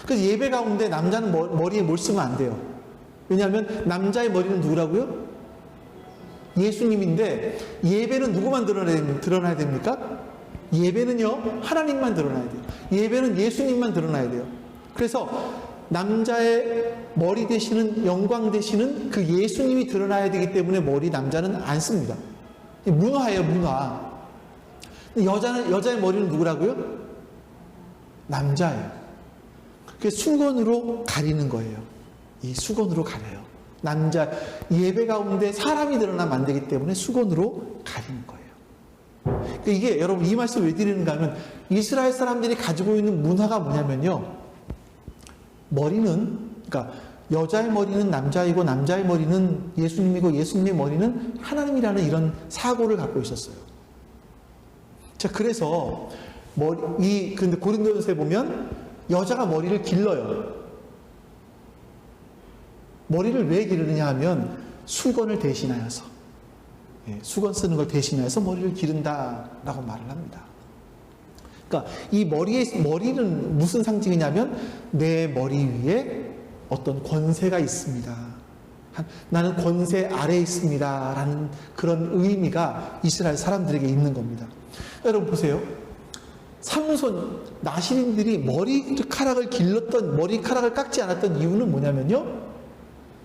그래서 예배 가운데 남자는 머리에 뭘 쓰면 안 돼요. 왜냐하면 남자의 머리는 누구라고요? 예수님인데 예배는 누구만 드러나야 됩니까? 예배는요, 하나님만 드러나야 돼요. 예배는 예수님만 드러나야 돼요. 그래서 남자의 머리 되시는, 영광 되시는 그 예수님이 드러나야 되기 때문에 머리 남자는 안 씁니다. 문화예요, 문화. 여자의 머리는 누구라고요? 남자예요. 그게 수건으로 가리는 거예요. 이 수건으로 가려요. 남자, 예배 가운데 사람이 드러나면 안 되기 때문에 수건으로 가리는 거예요. 그러니까 이게 여러분 이 말씀 왜 드리는가 하면 이스라엘 사람들이 가지고 있는 문화가 뭐냐면요. 머리는, 그러니까 여자의 머리는 남자이고 남자의 머리는 예수님이고 예수님의 머리는 하나님이라는 이런 사고를 갖고 있었어요. 자, 그래서 근데 고린도전서에 보면 여자가 머리를 길러요. 머리를 왜 기르느냐 하면 수건을 대신하여서, 수건 쓰는 걸 대신하여서 머리를 기른다라고 말을 합니다. 그러니까 이 머리는 무슨 상징이냐면 내 머리 위에 어떤 권세가 있습니다. 나는 권세 아래에 있습니다. 라는 그런 의미가 이스라엘 사람들에게 있는 겁니다. 여러분 보세요. 삼손, 나시린들이 머리카락을 깎지 않았던 이유는 뭐냐면요.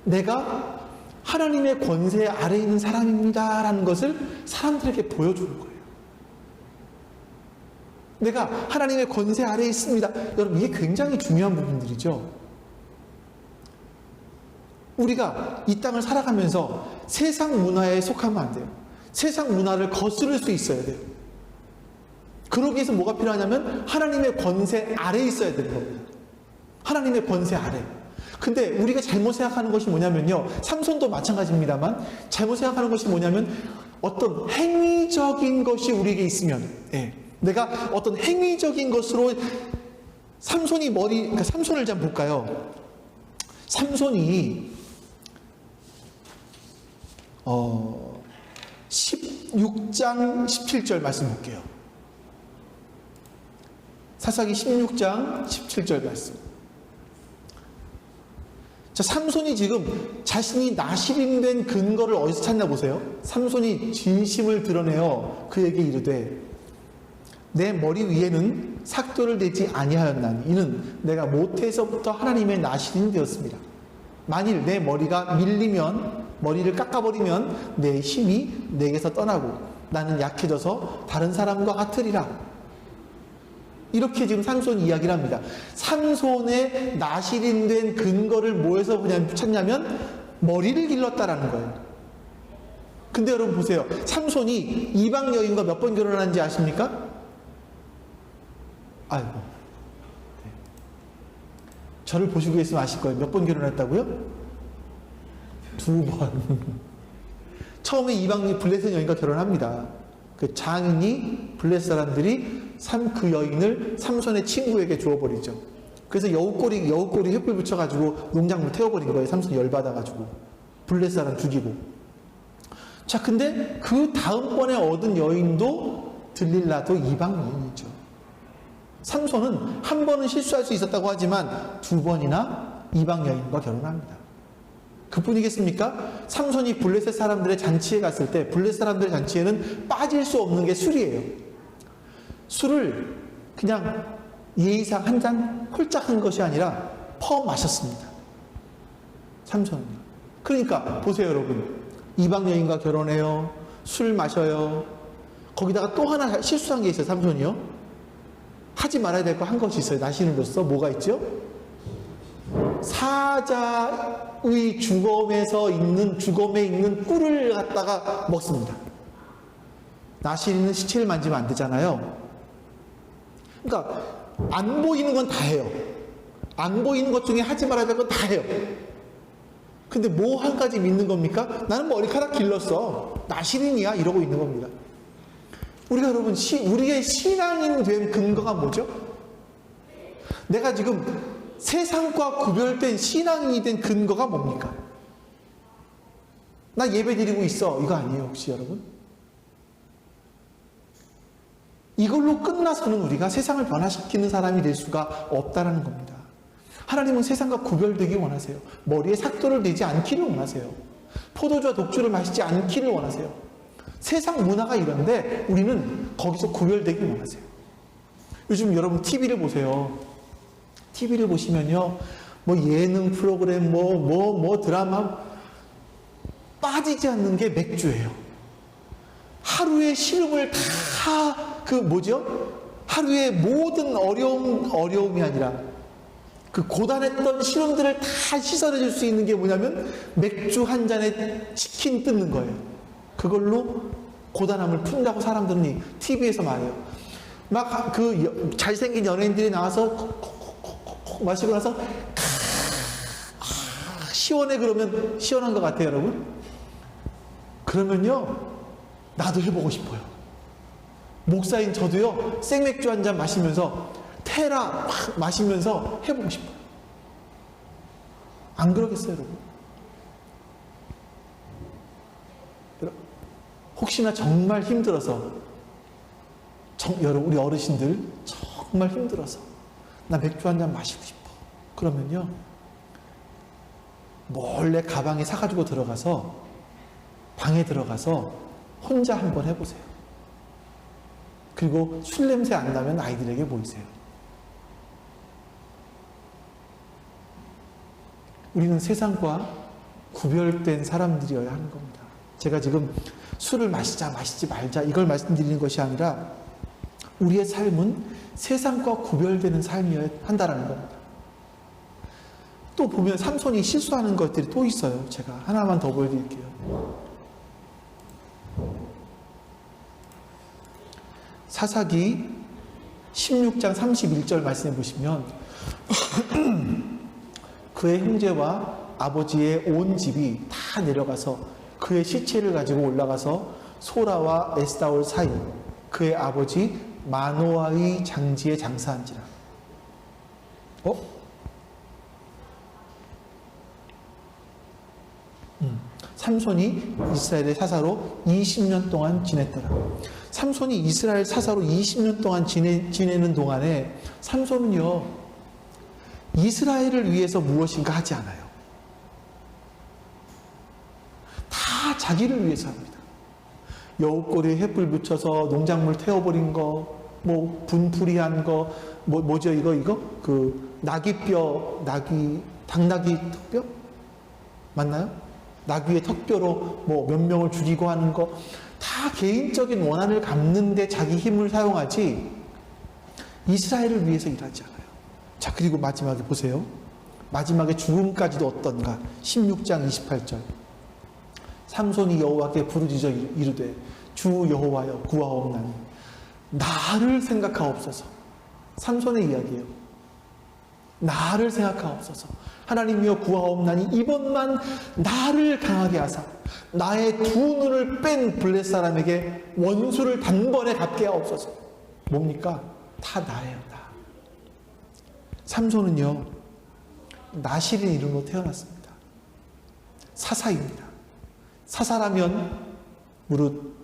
내가 하나님의 권세 아래에 있는 사람입니다. 라는 것을 사람들에게 보여주는 거예요. 내가 하나님의 권세 아래에 있습니다. 여러분, 이게 굉장히 중요한 부분들이죠. 우리가 이 땅을 살아가면서 세상 문화에 속하면 안 돼요. 세상 문화를 거스를 수 있어야 돼요. 그러기 위해서 뭐가 필요하냐면 하나님의 권세 아래에 있어야 되는 겁니다. 하나님의 권세 아래. 근데 우리가 잘못 생각하는 것이 뭐냐면요. 삼손도 마찬가지입니다만 잘못 생각하는 것이 뭐냐면 어떤 행위적인 것이 우리에게 있으면, 내가 어떤 행위적인 것으로 그러니까 삼손을 좀 볼까요? 삼손이 16장 17절 말씀 볼게요. 사사기 16장 17절 말씀. 자, 삼손이 지금 자신이 나시린된 근거를 어디서 찾나 보세요. 삼손이 진심을 드러내어 그에게 이르되 내 머리 위에는 삭도를 대지 아니하였나니 이는 내가 모태에서부터 하나님의 나시린이 되었습니다. 만일 내 머리가 밀리면, 머리를 깎아버리면 내 힘이 내게서 떠나고 나는 약해져서 다른 사람과 같으리라. 이렇게 지금 삼손이 이야기를 합니다. 삼손의 나시린된 근거를 뭐에서 찾냐면 머리를 길렀다라는 거예요. 근데 여러분 보세요. 삼손이 이방 여인과 몇 번 결혼한지 아십니까? 아이고. 저를 보시고 계시면 아실 거예요. 몇 번 결혼했다고요? 2번. 처음에 이방 블레셋 여인과 결혼합니다. 그 장인이 블레셋 사람들이 그 여인을 삼손의 친구에게 주어버리죠. 그래서 여우꼬리 횃불 붙여가지고 농작물 태워버린 거예요. 삼손이 열받아가지고 블레셋 사람 죽이고. 자, 근데 그 다음번에 얻은 여인도 들릴라도 이방 여인이죠. 삼손은 한 번은 실수할 수 있었다고 하지만 2번이나 이방 여인과 결혼합니다. 그뿐이겠습니까? 삼손이 블레셋 사람들의 잔치에 갔을 때 블레셋 사람들의 잔치에는 빠질 수 없는 게 술이에요. 술을 그냥 예의상 한 잔 홀짝 한 것이 아니라 퍼 마셨습니다. 삼손은. 그러니까 보세요 여러분. 이방 여인과 결혼해요. 술 마셔요. 거기다가 또 하나 실수한 게 있어요. 삼손이요. 하지 말아야 될 거 한 것이 있어요. 나시린으로서. 뭐가 있죠? 사자의 죽음에 있는 꿀을 갖다가 먹습니다. 나시린은 시체를 만지면 안 되잖아요. 그러니까 안 보이는 건 다 해요. 안 보이는 것 중에 하지 말아야 될 건 다 해요. 근데 뭐 한 가지 믿는 겁니까? 나는 머리카락 길렀어. 나시린이야. 이러고 있는 겁니다. 우리가 여러분, 우리의 신앙인 된 근거가 뭐죠? 내가 지금 세상과 구별된 신앙인이 된 근거가 뭡니까? 나 예배 드리고 있어. 이거 아니에요, 혹시 여러분? 이걸로 끝나서는 우리가 세상을 변화시키는 사람이 될 수가 없다는 겁니다. 하나님은 세상과 구별되기 원하세요. 머리에 삭도를 내지 않기를 원하세요. 포도주와 독주를 마시지 않기를 원하세요. 세상 문화가 이런데 우리는 거기서 구별되기 원하세요. 요즘 여러분 TV를 보세요. TV를 보시면요, 뭐 예능 프로그램, 드라마, 빠지지 않는 게 맥주예요. 하루의 시름을 다, 하루의 모든 어려움이 아니라 그 고단했던 시름들을 다 씻어내줄 수 있는 게 뭐냐면 맥주 한 잔에 치킨 뜯는 거예요. 그걸로 고단함을 푼다고 사람들은 TV에서 말해요. 막 그 잘생긴 연예인들이 나와서 콕콕콕콕 마시고 나서 시원해 그러면 시원한 것 같아요, 여러분? 그러면요, 나도 해보고 싶어요. 목사인 저도요, 생맥주 한 잔 마시면서 테라 막 마시면서 해보고 싶어요. 안 그러겠어요, 여러분? 혹시나 정말 힘들어서, 여러분, 우리 어르신들 정말 힘들어서 나 맥주 한 잔 마시고 싶어. 그러면요, 몰래 가방에 사가지고 들어가서 방에 들어가서 혼자 한번 해보세요. 그리고 술 냄새 안 나면 아이들에게 보이세요. 우리는 세상과 구별된 사람들이어야 하는 겁니다. 제가 지금 술을 마시자 마시지 말자 이걸 말씀드리는 것이 아니라 우리의 삶은 세상과 구별되는 삶이어야 한다는 겁니다. 또 보면 삼손이 실수하는 것들이 또 있어요. 제가 하나만 더 보여드릴게요. 사사기 16장 31절 말씀해 보시면 그의 형제와 아버지의 온 집이 다 내려가서 그의 시체를 가지고 올라가서 소라와 에스다올 사이 그의 아버지 마노아의 장지에 장사한지라. 삼손이 이스라엘의 사사로 20년 동안 지냈더라. 삼손이 이스라엘 사사로 20년 동안 지내는 동안에 삼손은요, 이스라엘을 위해서 무엇인가 하지 않아요. 다 자기를 위해서 합니다. 여우꼬리에 횃불 붙여서 농작물 태워버린 거, 뭐 분풀이한 거, 뭐죠 이거? 그 당나귀 턱뼈? 맞나요? 나귀의 턱뼈로 뭐 몇 명을 죽이고 하는 거, 다 개인적인 원한을 갚는데 자기 힘을 사용하지 이스라엘을 위해서 일하지 않아요. 자, 그리고 마지막에 보세요. 마지막에 죽음까지도 어떤가. 16장 28절. 삼손이 여호와께 부르짖어 이르되 주 여호와여 구하옵나니 나를 생각하옵소서. 삼손의 이야기예요. 나를 생각하옵소서. 하나님이여 구하옵나니 이번만 나를 강하게 하사 나의 두 눈을 뺀 블레 사람에게 원수를 단번에 갚게 하옵소서. 뭡니까? 다 나예요, 나. 삼손은요, 나실인 이름으로 태어났습니다. 사사입니다. 사사라면 무릇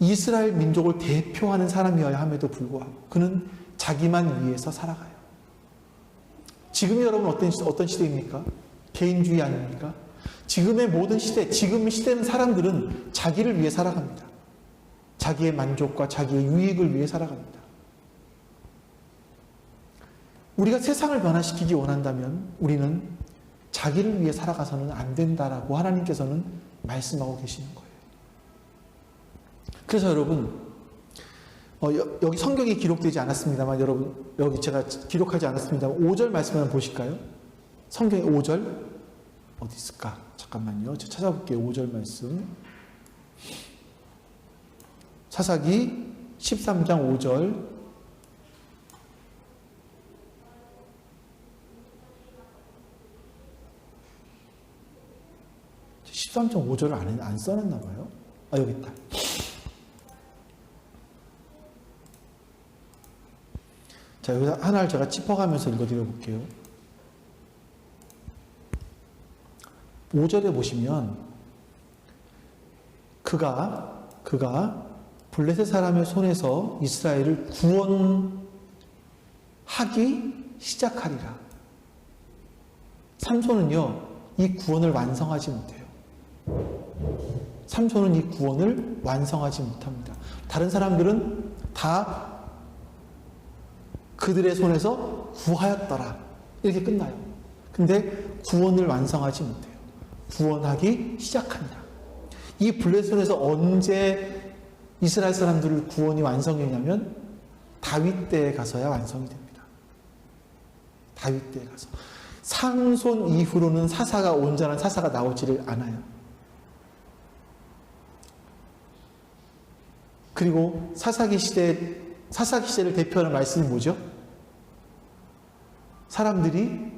이스라엘 민족을 대표하는 사람이어야 함에도 불구하고 그는 자기만 위해서 살아가요. 지금 여러분 어떤 시대입니까? 개인주의 아닙니까? 지금의 모든 시대, 지금 시대는 사람들은 자기를 위해 살아갑니다. 자기의 만족과 자기의 유익을 위해 살아갑니다. 우리가 세상을 변화시키기 원한다면 우리는 자기를 위해 살아가서는 안 된다라고 하나님께서는 말씀하고 계시는 거예요. 그래서 여러분, 여기 성경에 기록되지 않았습니다만, 여러분, 여기 제가 기록하지 않았습니다만, 5절 말씀 한번 보실까요? 성경의 5절, 어디 있을까? 잠깐만요. 제가 찾아볼게요. 5절 말씀. 사사기 13장 5절. 제 13.5절을 안 써놨나 봐요. 아, 여기 있다. 자, 여기서 하나를 제가 짚어가면서 읽어드려 볼게요. 5절에 보시면 그가 블레셋 사람의 손에서 이스라엘을 구원하기 시작하리라. 삼손은요, 이 구원을 완성하지 못해요. 삼손은 이 구원을 완성하지 못합니다. 다른 사람들은 다 그들의 손에서 구하였더라, 이렇게 끝나요. 근데 구원을 완성하지 못해요. 구원하기 시작합니다. 이 블레셋에서 언제 이스라엘 사람들을 구원이 완성했냐면 다윗 때에 가서야 완성이 됩니다. 다윗 때에 가서. 삼손 이후로는 온전한 사사가 나오지를 않아요. 그리고 사사기 시대를 대표하는 말씀이 뭐죠? 사람들이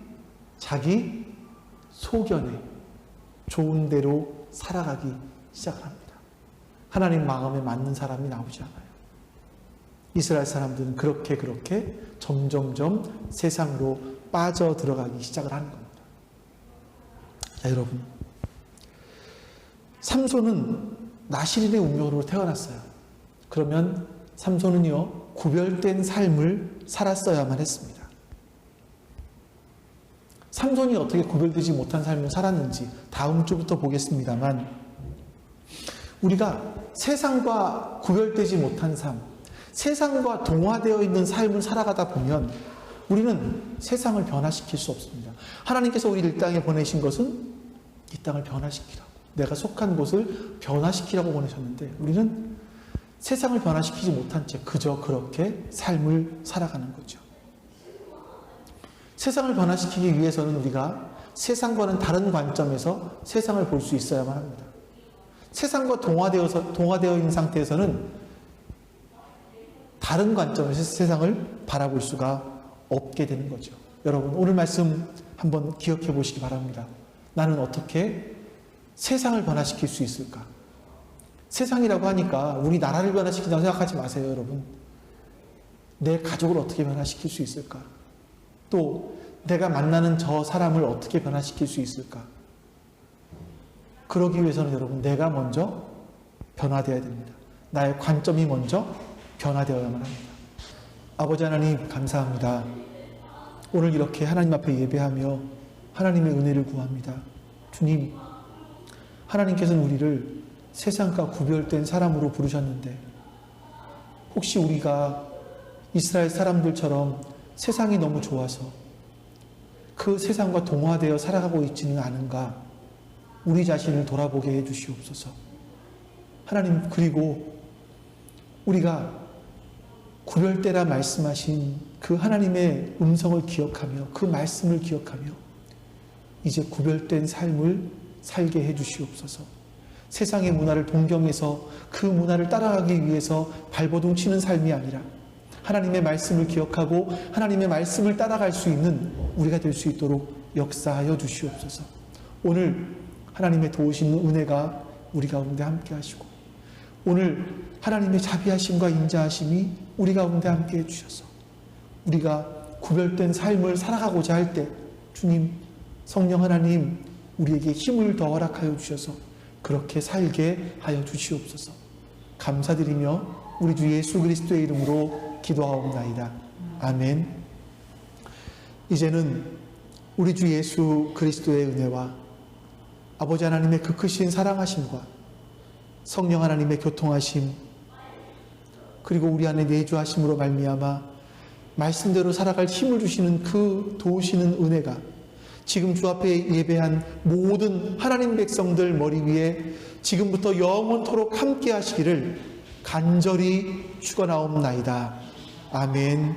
자기 소견에 좋은 대로 살아가기 시작을 합니다. 하나님 마음에 맞는 사람이 나오지 않아요. 이스라엘 사람들은 그렇게 점점점 세상으로 빠져들어가기 시작을 하는 겁니다. 자, 여러분, 삼손은 나실인의 운명으로 태어났어요. 그러면 삼손은요, 구별된 삶을 살았어야만 했습니다. 삼손이 어떻게 구별되지 못한 삶을 살았는지 다음 주부터 보겠습니다만, 우리가 세상과 구별되지 못한 삶, 세상과 동화되어 있는 삶을 살아가다 보면 우리는 세상을 변화시킬 수 없습니다. 하나님께서 우리를 이 땅에 보내신 것은 이 땅을 변화시키라고, 내가 속한 곳을 변화시키라고 보내셨는데, 우리는 세상을 변화시키지 못한 채 그저 그렇게 삶을 살아가는 거죠. 세상을 변화시키기 위해서는 우리가 세상과는 다른 관점에서 세상을 볼 수 있어야만 합니다. 세상과 동화되어 있는 상태에서는 다른 관점에서 세상을 바라볼 수가 없게 되는 거죠. 여러분, 오늘 말씀 한번 기억해 보시기 바랍니다. 나는 어떻게 세상을 변화시킬 수 있을까? 세상이라고 하니까 우리 나라를 변화시킨다고 생각하지 마세요, 여러분. 내 가족을 어떻게 변화시킬 수 있을까? 또 내가 만나는 저 사람을 어떻게 변화시킬 수 있을까? 그러기 위해서는 여러분, 내가 먼저 변화되어야 됩니다. 나의 관점이 먼저 변화되어야만 합니다. 아버지 하나님, 감사합니다. 오늘 이렇게 하나님 앞에 예배하며 하나님의 은혜를 구합니다. 주님, 하나님께서는 우리를 세상과 구별된 사람으로 부르셨는데, 혹시 우리가 이스라엘 사람들처럼 세상이 너무 좋아서 그 세상과 동화되어 살아가고 있지는 않은가, 우리 자신을 돌아보게 해주시옵소서. 하나님, 그리고 우리가 구별되라 말씀하신 그 하나님의 음성을 기억하며 그 말씀을 기억하며 이제 구별된 삶을 살게 해주시옵소서. 세상의 문화를 동경해서 그 문화를 따라가기 위해서 발버둥 치는 삶이 아니라 하나님의 말씀을 기억하고 하나님의 말씀을 따라갈 수 있는 우리가 될 수 있도록 역사하여 주시옵소서. 오늘 하나님의 도우시는 은혜가 우리 가운데 함께 하시고, 오늘 하나님의 자비하심과 인자하심이 우리 가운데 함께 해주셔서 우리가 구별된 삶을 살아가고자 할 때 주님, 성령 하나님, 우리에게 힘을 더 허락하여 주셔서 그렇게 살게 하여 주시옵소서. 감사드리며 우리 주 예수 그리스도의 이름으로 기도하옵나이다. 아멘. 이제는 우리 주 예수 그리스도의 은혜와 아버지 하나님의 그 크신 사랑하심과 성령 하나님의 교통하심, 그리고 우리 안에 내주하심으로 말미암아 말씀대로 살아갈 힘을 주시는 그 도우시는 은혜가 지금 주 앞에 예배한 모든 하나님 백성들 머리 위에 지금부터 영원토록 함께 하시기를 간절히 축원하옵나이다. 아멘.